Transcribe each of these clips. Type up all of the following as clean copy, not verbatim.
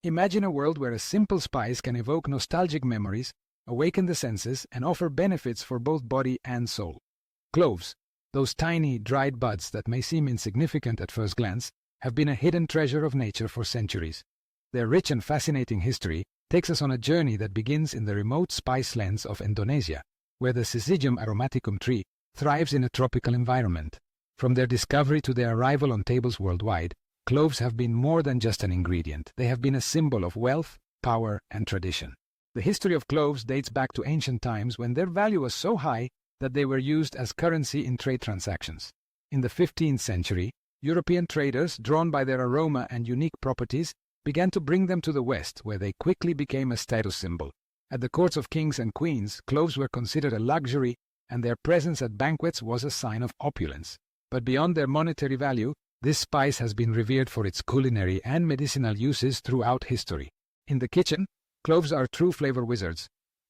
Imagine a world where a simple spice can evoke nostalgic memories, awaken the senses, and offer benefits for both body and soul. Cloves, those tiny, dried buds that may seem insignificant at first glance, have been a hidden treasure of nature for centuries. Their rich and fascinating history takes us on a journey that begins in the remote spice lands of Indonesia, where the Syzygium aromaticum tree thrives in a tropical environment. From their discovery to their arrival on tables worldwide, cloves have been more than just an ingredient. They have been a symbol of wealth, power, and tradition. The history of cloves dates back to ancient times when their value was so high that they were used as currency in trade transactions. In the 15th century, European traders, drawn by their aroma and unique properties, began to bring them to the West, where they quickly became a status symbol. At the courts of kings and queens, cloves were considered a luxury, and their presence at banquets was a sign of opulence. But beyond their monetary value, this spice has been revered for its culinary and medicinal uses throughout history. In the kitchen, cloves are true flavor wizards.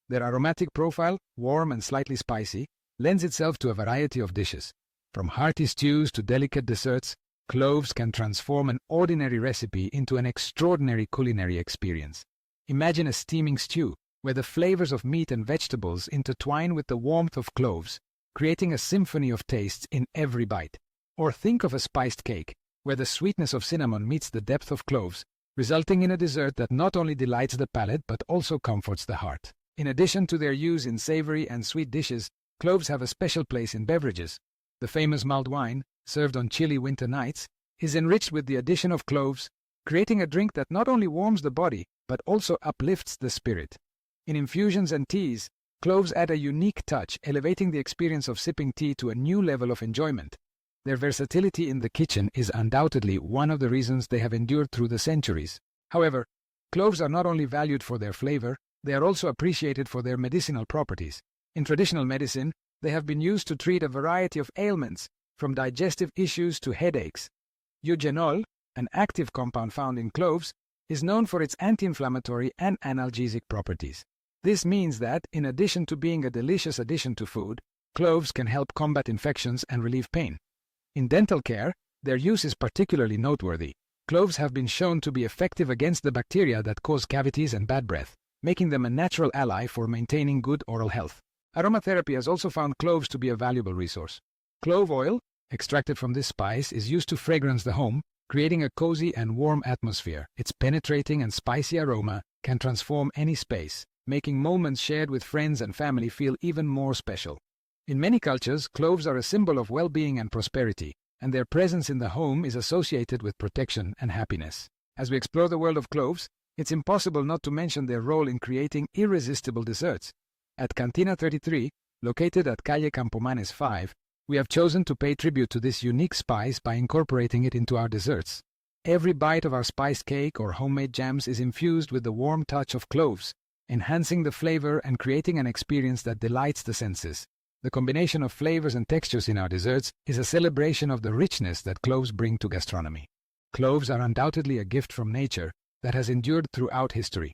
Their aromatic profile, warm and slightly spicy, lends itself to a variety of dishes. From hearty stews to delicate desserts, cloves can transform an ordinary recipe into an extraordinary culinary experience. Imagine a steaming stew, where the flavors of meat and vegetables intertwine with the warmth of cloves, creating a symphony of tastes in every bite. Or think of a spiced cake, where the sweetness of cinnamon meets the depth of cloves, resulting in a dessert that not only delights the palate but also comforts the heart. In addition to their use in savory and sweet dishes, cloves have a special place in beverages. The famous mulled wine, served on chilly winter nights, is enriched with the addition of cloves, creating a drink that not only warms the body but also uplifts the spirit. In infusions and teas, cloves add a unique touch, elevating the experience of sipping tea to a new level of enjoyment. Their versatility in the kitchen is undoubtedly one of the reasons they have endured through the centuries. However, cloves are not only valued for their flavor, they are also appreciated for their medicinal properties. In traditional medicine, they have been used to treat a variety of ailments, from digestive issues to headaches. Eugenol, an active compound found in cloves, is known for its anti-inflammatory and analgesic properties. This means that, in addition to being a delicious addition to food, cloves can help combat infections and relieve pain. In dental care, their use is particularly noteworthy. Cloves have been shown to be effective against the bacteria that cause cavities and bad breath, making them a natural ally for maintaining good oral health. Aromatherapy has also found cloves to be a valuable resource. Clove oil, extracted from this spice, is used to fragrance the home, creating a cozy and warm atmosphere. Its penetrating and spicy aroma can transform any space, making moments shared with friends and family feel even more special. In many cultures, cloves are a symbol of well-being and prosperity, and their presence in the home is associated with protection and happiness. As we explore the world of cloves, it's impossible not to mention their role in creating irresistible desserts. At Cantina 33, located at Calle Campomanes 5, we have chosen to pay tribute to this unique spice by incorporating it into our desserts. Every bite of our spiced cake or homemade jams is infused with the warm touch of cloves, enhancing the flavor and creating an experience that delights the senses. The combination of flavors and textures in our desserts is a celebration of the richness that cloves bring to gastronomy. Cloves are undoubtedly a gift from nature that has endured throughout history.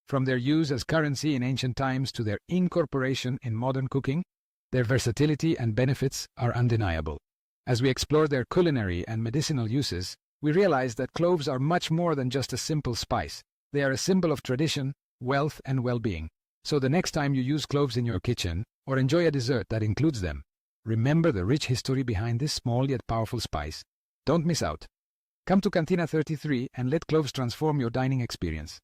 From their use as currency in ancient times to their incorporation in modern cooking, their versatility and benefits are undeniable. As we explore their culinary and medicinal uses, we realize that cloves are much more than just a simple spice. They are a symbol of tradition, wealth, and well-being. So the next time you use cloves in your kitchen, or enjoy a dessert that includes them, remember the rich history behind this small yet powerful spice. Don't miss out. Come to Cantina 33 and let cloves transform your dining experience.